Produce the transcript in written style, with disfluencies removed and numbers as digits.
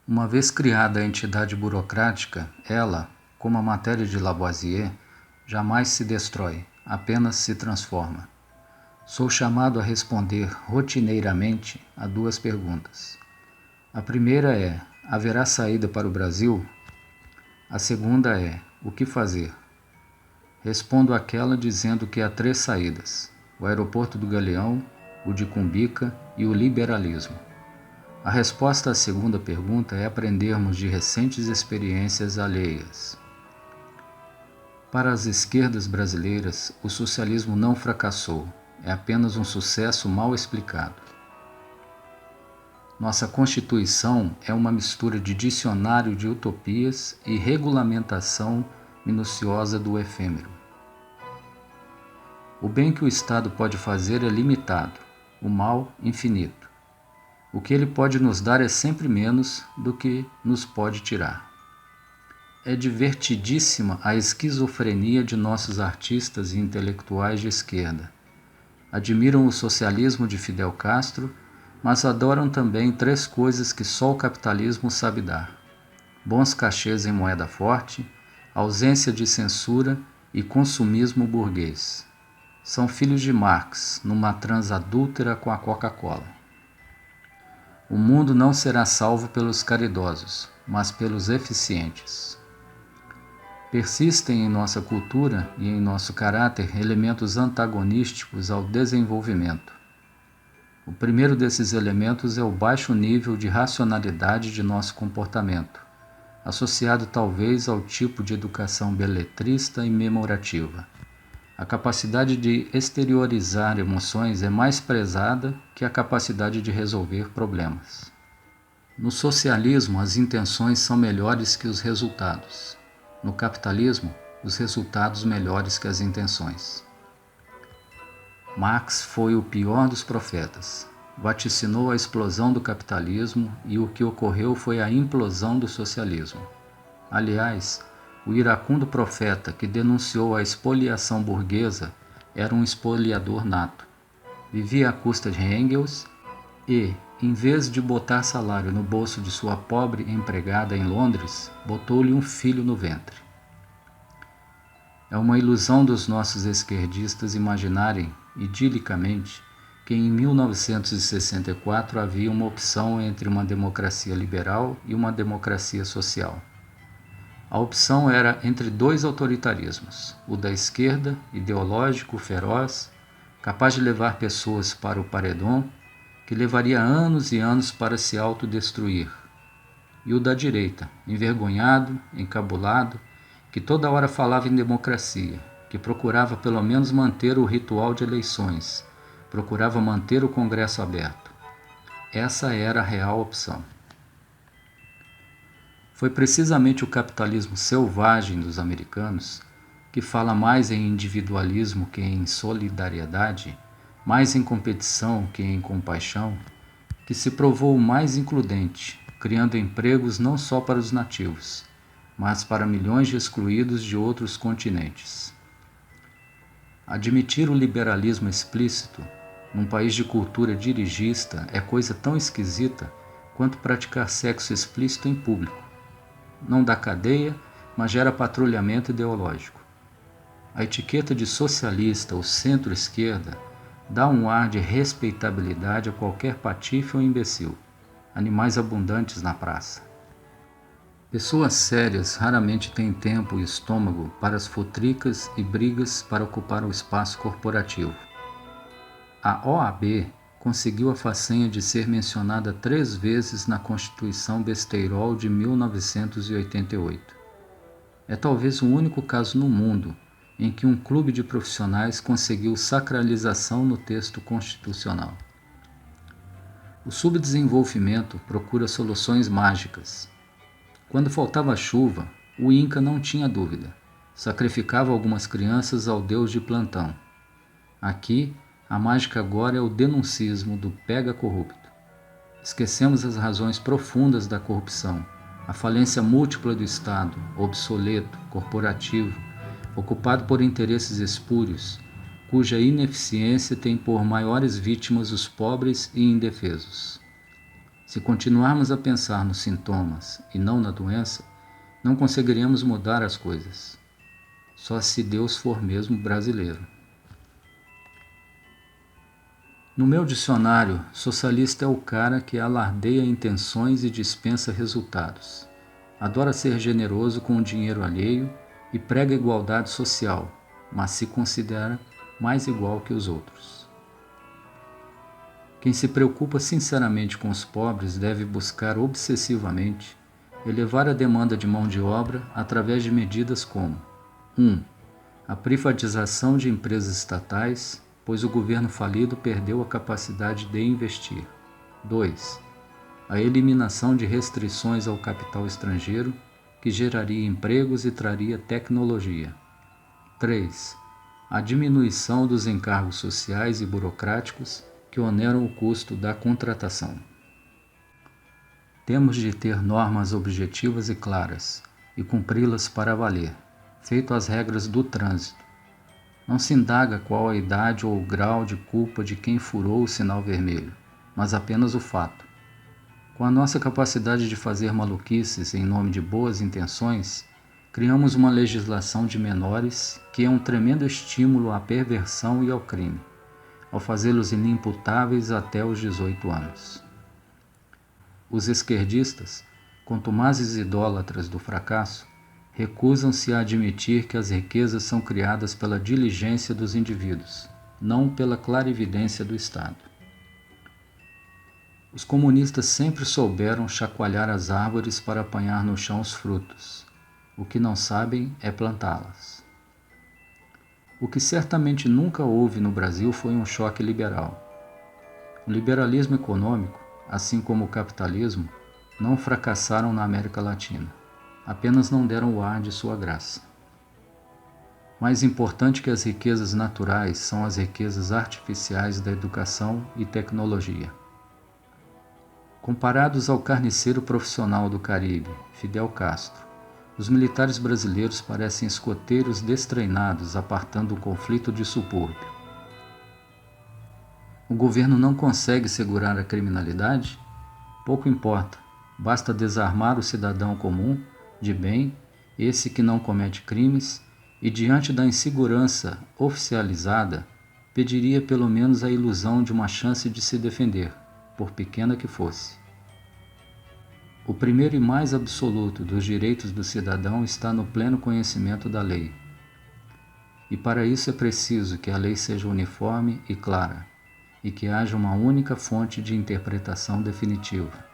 Uma vez criada a entidade burocrática, ela, como a matéria de Lavoisier, jamais se destrói, apenas se transforma. Sou chamado a responder rotineiramente a duas perguntas. A primeira é: haverá saída para o Brasil? A segunda é: o que fazer? Respondo àquela dizendo que há três saídas: o aeroporto do Galeão, o de Cumbica e o liberalismo. A resposta à segunda pergunta é aprendermos de recentes experiências alheias. Para as esquerdas brasileiras, o socialismo não fracassou, é apenas um sucesso mal explicado. Nossa Constituição é uma mistura de dicionário de utopias e regulamentação minuciosa do efêmero. O bem que o Estado pode fazer é limitado, o mal infinito. O que ele pode nos dar é sempre menos do que nos pode tirar. É divertidíssima a esquizofrenia de nossos artistas e intelectuais de esquerda. Admiram o socialismo de Fidel Castro, mas adoram também três coisas que só o capitalismo sabe dar: bons cachês em moeda forte, ausência de censura e consumismo burguês. São filhos de Marx, numa transa adúltera com a Coca-Cola. O mundo não será salvo pelos caridosos, mas pelos eficientes. Persistem em nossa cultura e em nosso caráter elementos antagonísticos ao desenvolvimento. O primeiro desses elementos é o baixo nível de racionalidade de nosso comportamento, associado talvez ao tipo de educação beletrista e memorativa. A capacidade de exteriorizar emoções é mais prezada que a capacidade de resolver problemas. No socialismo, as intenções são melhores que os resultados. No capitalismo, os resultados melhores que as intenções. Marx foi o pior dos profetas. Vaticinou a explosão do capitalismo e o que ocorreu foi a implosão do socialismo. Aliás, o iracundo profeta que denunciou a expoliação burguesa era um espoliador nato. Vivia à custa de Engels e, em vez de botar salário no bolso de sua pobre empregada em Londres, botou-lhe um filho no ventre. É uma ilusão dos nossos esquerdistas imaginarem, idilicamente, que em 1964 havia uma opção entre uma democracia liberal e uma democracia social. A opção era entre dois autoritarismos, o da esquerda, ideológico, feroz, capaz de levar pessoas para o paredão, que levaria anos e anos para se autodestruir, e o da direita, envergonhado, encabulado, que toda hora falava em democracia, que procurava pelo menos manter o ritual de eleições, procurava manter o Congresso aberto. Essa era a real opção. Foi precisamente o capitalismo selvagem dos americanos, que fala mais em individualismo que em solidariedade, mais em competição que em compaixão, que se provou mais includente, criando empregos não só para os nativos, mas para milhões de excluídos de outros continentes. Admitir o liberalismo explícito, num país de cultura dirigista, é coisa tão esquisita quanto praticar sexo explícito em público. Não dá cadeia, mas gera patrulhamento ideológico. A etiqueta de socialista ou centro-esquerda dá um ar de respeitabilidade a qualquer patife ou imbecil, animais abundantes na praça. Pessoas sérias raramente têm tempo e estômago para as futricas e brigas para ocupar o espaço corporativo. A OAB conseguiu a façanha de ser mencionada 3 vezes na Constituição Besteirol de 1988. É talvez o único caso no mundo em que um clube de profissionais conseguiu sacralização no texto constitucional. O subdesenvolvimento procura soluções mágicas. Quando faltava chuva, o Inca não tinha dúvida. Sacrificava algumas crianças ao deus de plantão. Aqui, a mágica agora é o denuncismo do pega corrupto. Esquecemos as razões profundas da corrupção, a falência múltipla do Estado, obsoleto, corporativo, ocupado por interesses espúrios, cuja ineficiência tem por maiores vítimas os pobres e indefesos. Se continuarmos a pensar nos sintomas e não na doença, não conseguiremos mudar as coisas. Só se Deus for mesmo brasileiro. No meu dicionário, socialista é o cara que alardeia intenções e dispensa resultados. Adora ser generoso com o dinheiro alheio e prega igualdade social, mas se considera mais igual que os outros. Quem se preocupa sinceramente com os pobres deve buscar obsessivamente elevar a demanda de mão de obra através de medidas como 1. A privatização de empresas estatais, pois o governo falido perdeu a capacidade de investir. 2. A eliminação de restrições ao capital estrangeiro, que geraria empregos e traria tecnologia. 3. A diminuição dos encargos sociais e burocráticos que oneram o custo da contratação. Temos de ter normas objetivas e claras e cumpri-las para valer, feito as regras do trânsito. Não se indaga qual a idade ou o grau de culpa de quem furou o sinal vermelho, mas apenas o fato. Com a nossa capacidade de fazer maluquices em nome de boas intenções, criamos uma legislação de menores que é um tremendo estímulo à perversão e ao crime, ao fazê-los inimputáveis até os 18 anos. Os esquerdistas, contumazes idólatras do fracasso, recusam-se a admitir que as riquezas são criadas pela diligência dos indivíduos, não pela clarividência do Estado. Os comunistas sempre souberam chacoalhar as árvores para apanhar no chão os frutos. O que não sabem é plantá-las. O que certamente nunca houve no Brasil foi um choque liberal. O liberalismo econômico, assim como o capitalismo, não fracassaram na América Latina. Apenas não deram o ar de sua graça. Mais importante que as riquezas naturais são as riquezas artificiais da educação e tecnologia. Comparados ao carniceiro profissional do Caribe, Fidel Castro, os militares brasileiros parecem escoteiros destreinados apartando um conflito de subúrbio. O governo não consegue segurar a criminalidade? Pouco importa, basta desarmar o cidadão comum, de bem, esse que não comete crimes, e diante da insegurança oficializada, pediria pelo menos a ilusão de uma chance de se defender, por pequena que fosse. O primeiro e mais absoluto dos direitos do cidadão está no pleno conhecimento da lei. E para isso é preciso que a lei seja uniforme e clara, e que haja uma única fonte de interpretação definitiva.